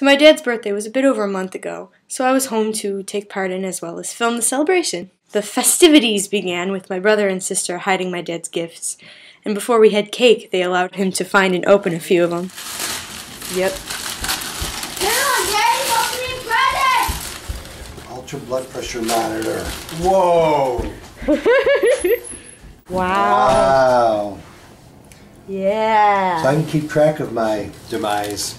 So my dad's birthday was a bit over a month ago, so I was home to take part in as well as film the celebration. The festivities began with my brother and sister hiding my dad's gifts, and before we had cake, they allowed him to find and open a few of them. Yep. Daddy's opening presents! Ultra blood pressure monitor. Whoa! Wow. Yeah. So I can keep track of my demise.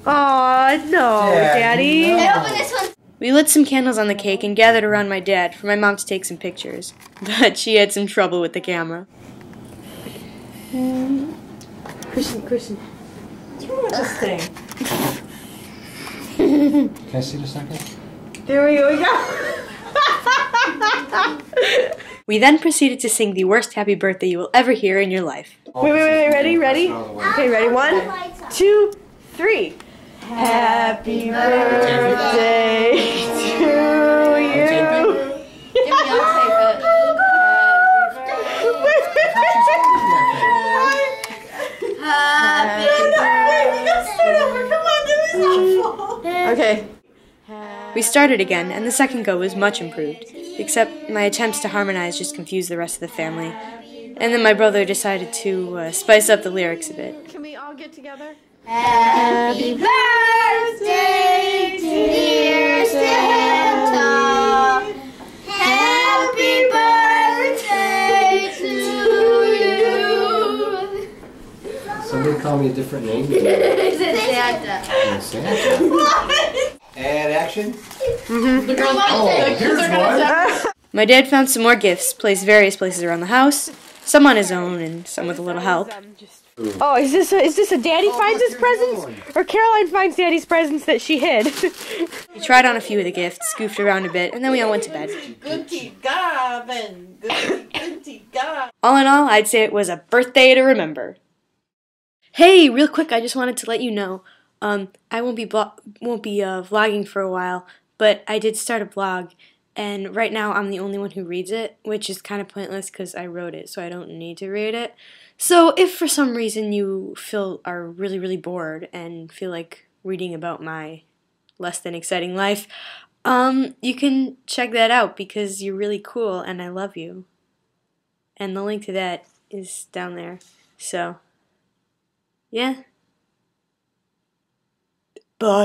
Aw, no, Daddy. no. And open this one. We lit some candles on the cake and gathered around my dad for my mom to take some pictures. But she had some trouble with the camera. Christian. Do you want this thing? Can I see the second? There we go. We then proceeded to sing the worst happy birthday you will ever hear in your life. Wait, ready? Okay, ready? 1, 2, 3. Happy birthday to you. Give me, I'll tape it. Okay. We started again, and the second go was much improved, except my attempts to harmonize just confused the rest of the family. And then my brother decided to spice up the lyrics a bit. Can we all get together? Happy birthday, dear Santa. Happy birthday to you. Somebody call me a different name. Is it Santa? Santa. And action. Oh, Here's one. My dad found some more gifts, placed various places around the house, some on his own and some with a little help. Oh, is this a Daddy finds his presents, or Caroline finds Daddy's presents that she hid? We tried on a few of the gifts, goofed around a bit, and then we all went to bed. All in all, I'd say it was a birthday to remember. Hey, real quick, I just wanted to let you know, I won't be vlogging for a while, but I did start a blog, and right now I'm the only one who reads it, which is kind of pointless because I wrote it, so I don't need to read it. So if for some reason you are really, really bored and feel like reading about my less than exciting life, you can check that out because you're really cool and I love you. And the link to that is down there. So, yeah. Bye.